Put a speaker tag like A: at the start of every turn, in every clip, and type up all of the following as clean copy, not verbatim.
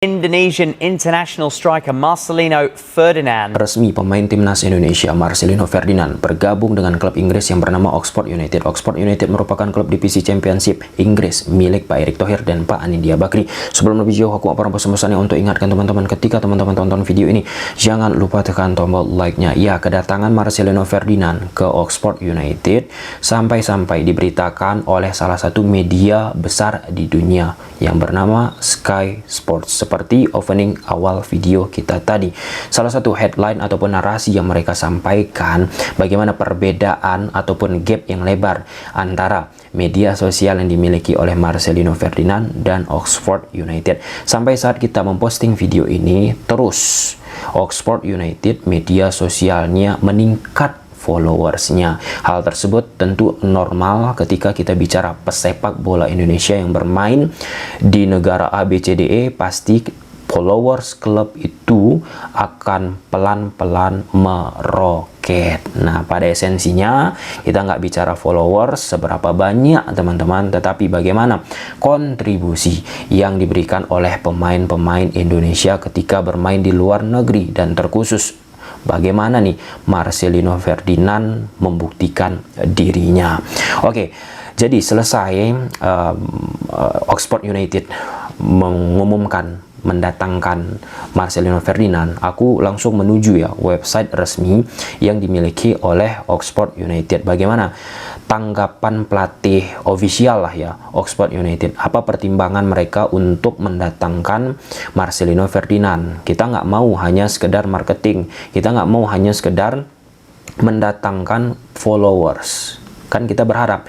A: Indonesian international striker Marcelino Ferdinand.
B: Resmi pemain timnas Indonesia Marcelino Ferdinand bergabung dengan klub Inggris yang bernama Oxford United. Oxford United merupakan klub divisi Championship Inggris milik Pak Erick Thohir dan Pak Anindya Bakri. Sebelum lebih jauh, aku akan pesan-pesannya untuk ingatkan teman-teman, ketika teman-teman tonton video ini, jangan lupa tekan tombol like-nya. Ya, kedatangan Marcelino Ferdinand ke Oxford United sampai-sampai diberitakan oleh salah satu media besar di dunia yang bernama Sky Sports. Seperti opening awal video kita tadi, salah satu headline ataupun narasi yang mereka sampaikan, bagaimana perbedaan ataupun gap yang lebar antara media sosial yang dimiliki oleh Marcelino Ferdinand dan Oxford United. Sampai saat kita memposting video ini, terus Oxford United media sosialnya meningkat followersnya. Hal tersebut tentu normal ketika kita bicara pesepak bola Indonesia yang bermain di negara ABCDE. Pasti followers klub itu akan pelan-pelan meroket. Nah, pada esensinya kita nggak bicara followers seberapa banyak teman-teman, tetapi bagaimana kontribusi yang diberikan oleh pemain-pemain Indonesia ketika bermain di luar negeri, dan terkhusus bagaimana nih Marcelino Ferdinand membuktikan dirinya. Oke, jadi selesai Oxford United mengumumkan mendatangkan Marcelino Ferdinand, aku langsung menuju ya website resmi yang dimiliki oleh Oxford United. Bagaimana tanggapan pelatih official lah ya Oxford United, apa pertimbangan mereka untuk mendatangkan Marcelino Ferdinand. Kita nggak mau hanya sekedar marketing, kita nggak mau hanya sekedar mendatangkan followers, kan kita berharap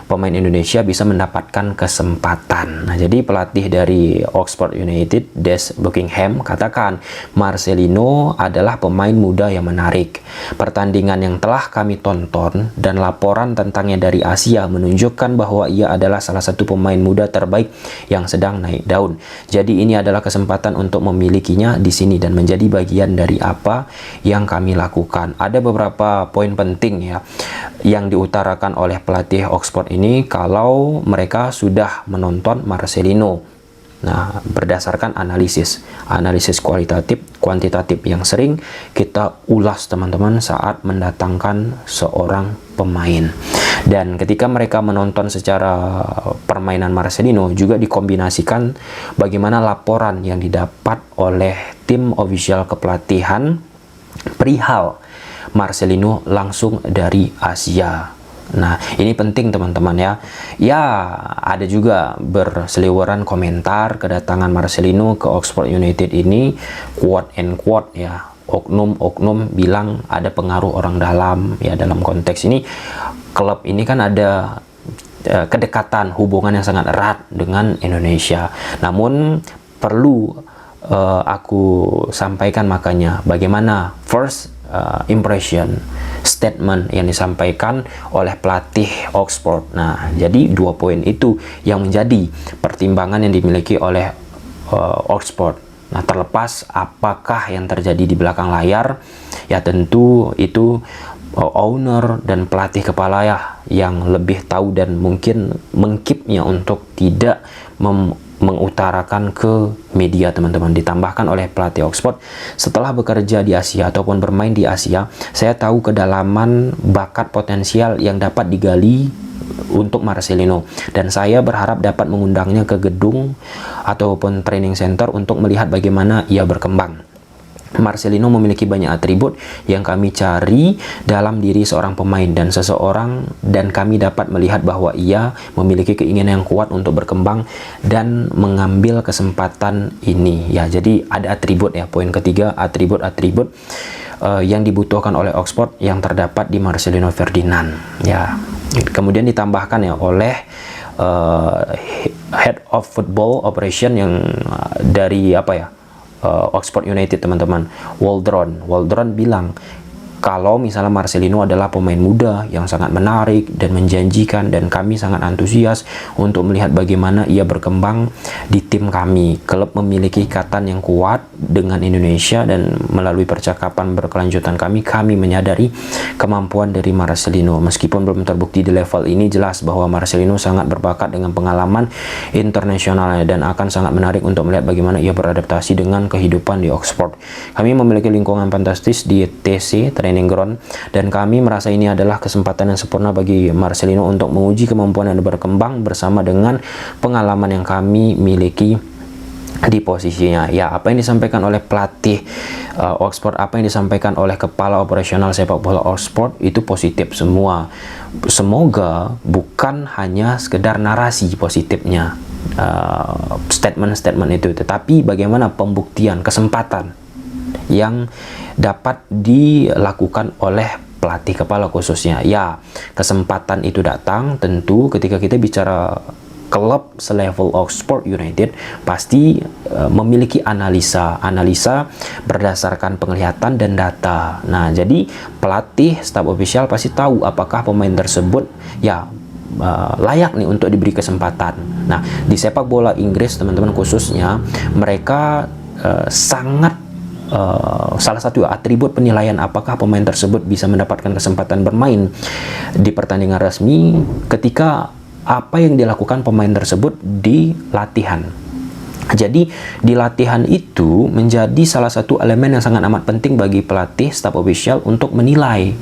B: pemain Indonesia bisa mendapatkan kesempatan. Nah, jadi pelatih dari Oxford United, Des Buckingham, katakan Marcelino adalah pemain muda yang menarik. Pertandingan yang telah kami tonton dan laporan tentangnya dari Asia menunjukkan bahwa ia adalah salah satu pemain muda terbaik yang sedang naik daun. Jadi ini adalah kesempatan untuk memilikinya di sini dan menjadi bagian dari apa yang kami lakukan. Ada beberapa poin penting ya yang diutarakan oleh pelatih Oxford ini kalau mereka sudah menonton Marcelino. Nah, berdasarkan analisis kualitatif, kuantitatif yang sering kita ulas teman-teman saat mendatangkan seorang pemain. Dan ketika mereka menonton secara permainan Marcelino, juga dikombinasikan bagaimana laporan yang didapat oleh tim official kepelatihan perihal Marcelino langsung dari Asia. Nah, ini penting teman-teman ya. Ya, ada juga berseliweran komentar kedatangan Marcelino ke Oxford United ini, quote and quote ya, oknum-oknum bilang ada pengaruh orang dalam ya. Dalam konteks ini, klub ini kan ada kedekatan, hubungan yang sangat erat dengan Indonesia. Namun perlu aku sampaikan makanya bagaimana first impression statement yang disampaikan oleh pelatih Oxford. Nah, jadi dua poin itu yang menjadi pertimbangan yang dimiliki oleh Oxford. Nah, terlepas apakah yang terjadi di belakang layar, ya tentu itu owner dan pelatih kepala ya yang lebih tahu dan mungkin mengkipnya untuk tidak mengutarakan ke media teman-teman. Ditambahkan oleh pelatih Oxford, setelah bekerja di Asia ataupun bermain di Asia, saya tahu kedalaman bakat potensial yang dapat digali untuk Marcelino, dan saya berharap dapat mengundangnya ke gedung ataupun training center untuk melihat bagaimana ia berkembang. Marcelino memiliki banyak atribut yang kami cari dalam diri seorang pemain dan seseorang, dan kami dapat melihat bahwa ia memiliki keinginan yang kuat untuk berkembang dan mengambil kesempatan ini. Ya, jadi ada atribut ya. Poin ketiga, atribut-atribut yang dibutuhkan oleh Oxford yang terdapat di Marcelino Ferdinand. Ya, kemudian ditambahkan ya oleh Head of Football Operation yang dari apa ya, Oxford United teman-teman, Waldron bilang kalau misalnya Marcelino adalah pemain muda yang sangat menarik dan menjanjikan, dan kami sangat antusias untuk melihat bagaimana ia berkembang di tim kami. Klub memiliki ikatan yang kuat dengan Indonesia, dan melalui percakapan berkelanjutan kami menyadari kemampuan dari Marcelino. Meskipun belum terbukti di level ini, jelas bahwa Marcelino sangat berbakat dengan pengalaman internasionalnya dan akan sangat menarik untuk melihat bagaimana ia beradaptasi dengan kehidupan di Oxford. Kami memiliki lingkungan fantastis di TC Training Ground, dan kami merasa ini adalah kesempatan yang sempurna bagi Marcelino untuk menguji kemampuan dan berkembang bersama dengan pengalaman yang kami miliki di posisinya. Ya, apa yang disampaikan oleh pelatih Oxford, apa yang disampaikan oleh kepala operasional sepak bola Oxford itu positif semua. Semoga bukan hanya sekedar narasi positifnya statement-statement itu, tetapi bagaimana pembuktian, kesempatan yang dapat dilakukan oleh pelatih kepala khususnya. Ya, kesempatan itu datang tentu ketika kita bicara klub selevel Oxford United, pasti memiliki analisa berdasarkan penglihatan dan data. Nah, jadi pelatih, staf ofisial pasti tahu apakah pemain tersebut ya layak nih untuk diberi kesempatan. Nah, di sepak bola Inggris teman-teman khususnya, mereka sangat salah satu atribut penilaian apakah pemain tersebut bisa mendapatkan kesempatan bermain di pertandingan resmi ketika apa yang dilakukan pemain tersebut di latihan. Jadi di latihan itu menjadi salah satu elemen yang sangat amat penting bagi pelatih, staf ofisial untuk menilai,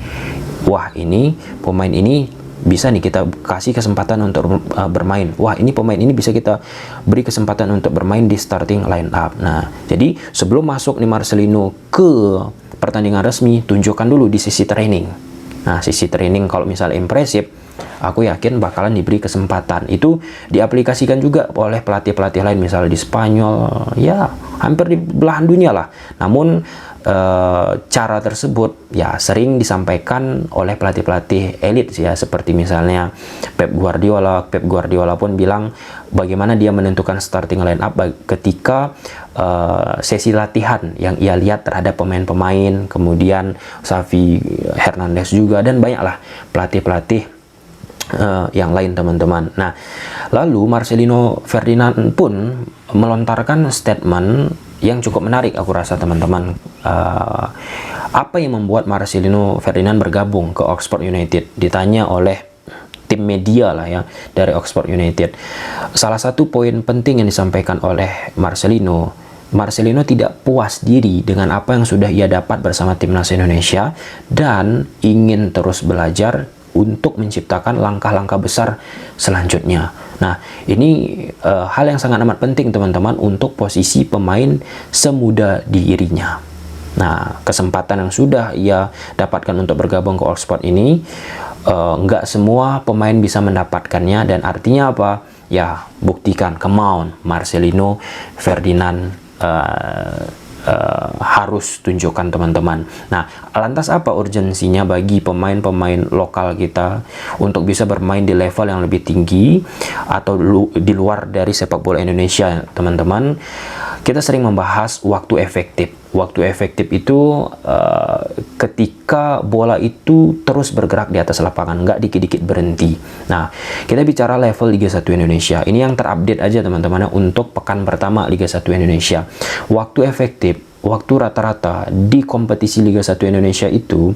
B: wah ini pemain ini bisa nih kita kasih kesempatan untuk bermain. Wah, ini pemain ini bisa kita beri kesempatan untuk bermain di starting line up. Nah, jadi sebelum masuk nih Marcelino ke pertandingan resmi, tunjukkan dulu di sisi training. Nah, sisi training kalau misalnya impresif, aku yakin bakalan diberi kesempatan. Itu diaplikasikan juga oleh pelatih-pelatih lain, misalnya di Spanyol, ya hampir di belahan dunia lah. Namun cara tersebut ya sering disampaikan oleh pelatih-pelatih elit ya, seperti misalnya Pep Guardiola. Pep Guardiola pun bilang bagaimana dia menentukan starting line up ketika sesi latihan yang ia lihat terhadap pemain-pemain, kemudian Xavi Hernandez juga, dan banyaklah pelatih-pelatih yang lain teman-teman. Nah, lalu Marcelino Ferdinand pun melontarkan statement yang cukup menarik aku rasa teman-teman. Apa yang membuat Marcelino Ferdinand bergabung ke Oxford United? Ditanya oleh tim media lah ya dari Oxford United. Salah satu poin penting yang disampaikan oleh Marcelino tidak puas diri dengan apa yang sudah ia dapat bersama timnas Indonesia dan ingin terus belajar untuk menciptakan langkah-langkah besar selanjutnya. Nah, ini hal yang sangat amat penting teman-teman untuk posisi pemain semuda dirinya. Nah, kesempatan yang sudah ia dapatkan untuk bergabung ke Oxford ini, nggak semua pemain bisa mendapatkannya, dan artinya apa? Ya, buktikan, come on, Marcelino Ferdinand harus tunjukkan teman-teman. Nah, lantas apa urgensinya bagi pemain-pemain lokal kita untuk bisa bermain di level yang lebih tinggi atau di luar dari sepak bola Indonesia, teman-teman? Kita sering membahas waktu efektif. Waktu efektif itu ketika bola itu terus bergerak di atas lapangan, nggak dikit-dikit berhenti. Nah, kita bicara level Liga 1 Indonesia. Ini yang terupdate aja teman-teman untuk pekan pertama Liga 1 Indonesia. Waktu efektif, waktu rata-rata di kompetisi Liga 1 Indonesia itu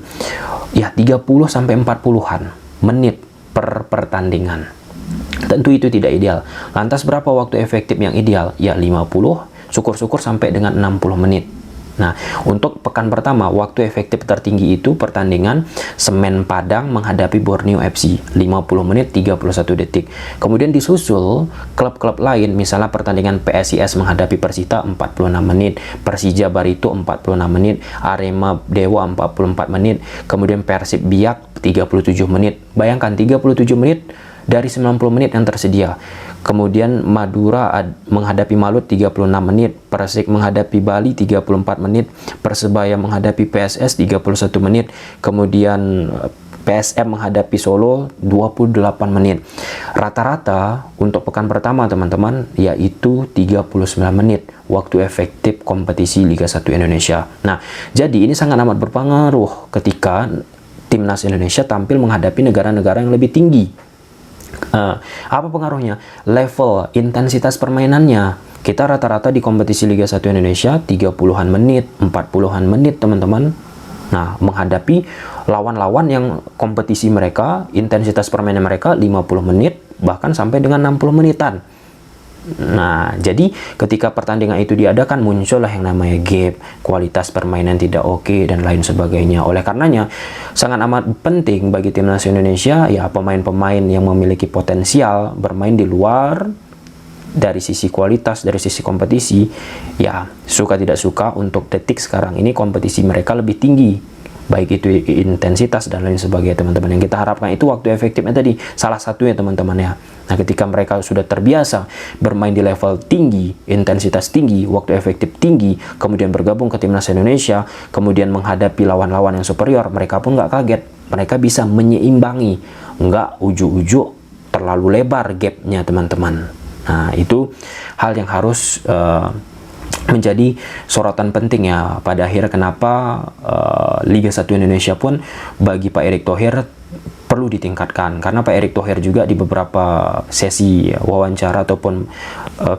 B: ya 30-40-an menit per pertandingan. Tentu itu tidak ideal. Lantas berapa waktu efektif yang ideal? Ya 50, syukur-syukur sampai dengan 60 menit. Nah, untuk pekan pertama, waktu efektif tertinggi itu pertandingan Semen Padang menghadapi Borneo FC, 50 menit 31 detik. Kemudian disusul klub-klub lain, misalnya pertandingan PSIS menghadapi Persita 46 menit, Persija Barito 46 menit, Arema Dewa 44 menit, kemudian Persib Biak 37 menit. Bayangkan 37 menit dari 90 menit yang tersedia. Kemudian Madura menghadapi Malut 36 menit, Persik menghadapi Bali 34 menit, Persebaya menghadapi PSS 31 menit, kemudian PSM menghadapi Solo 28 menit. Rata-rata untuk pekan pertama teman-teman yaitu 39 menit waktu efektif kompetisi Liga 1 Indonesia. Nah, jadi ini sangat amat berpengaruh ketika timnas Indonesia tampil menghadapi negara-negara yang lebih tinggi. Apa pengaruhnya? Level intensitas permainannya. Kita rata-rata di kompetisi Liga 1 Indonesia 30-an menit, 40-an menit teman-teman. Nah, menghadapi lawan-lawan yang kompetisi mereka, intensitas permainan mereka 50 menit, bahkan sampai dengan 60 menitan. Nah, jadi ketika pertandingan itu diadakan, muncullah yang namanya gap, kualitas permainan tidak oke, dan lain sebagainya. Oleh karenanya, sangat amat penting bagi timnas Indonesia, ya pemain-pemain yang memiliki potensial bermain di luar dari sisi kualitas, dari sisi kompetisi, ya suka tidak suka untuk detik sekarang ini kompetisi mereka lebih tinggi, baik itu intensitas dan lain sebagainya teman-teman. Yang kita harapkan itu waktu efektifnya tadi, salah satunya teman-teman ya. Nah, ketika mereka sudah terbiasa bermain di level tinggi, intensitas tinggi, waktu efektif tinggi, kemudian bergabung ke timnas Indonesia, kemudian menghadapi lawan-lawan yang superior, mereka pun nggak kaget, mereka bisa menyeimbangi, nggak ujuk-ujuk terlalu lebar gapnya teman-teman. Nah, itu hal yang harus menjadi sorotan penting ya pada akhirnya kenapa Liga 1 Indonesia pun bagi Pak Erick Thohir perlu ditingkatkan, karena Pak Erick Thohir juga di beberapa sesi wawancara ataupun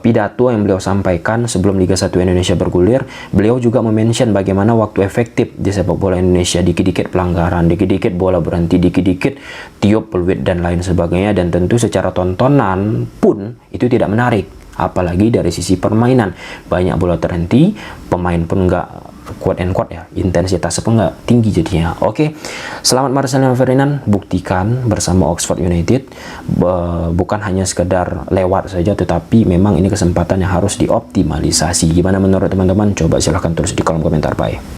B: pidato yang beliau sampaikan sebelum Liga 1 Indonesia bergulir, beliau juga mention bagaimana waktu efektif di sepak bola Indonesia, dikit-dikit pelanggaran, dikit-dikit bola berhenti, dikit-dikit tiup peluit dan lain sebagainya, dan tentu secara tontonan pun itu tidak menarik, apalagi dari sisi permainan, banyak bola terhenti, pemain pun nggak quote and quote ya, intensitas pun nggak tinggi jadinya. Oke, selamat Marcelino Ferdinand, buktikan bersama Oxford United, bukan hanya sekedar lewat saja, tetapi memang ini kesempatan yang harus dioptimalisasi. Gimana menurut teman-teman? Coba silahkan tulis di kolom komentar, bye.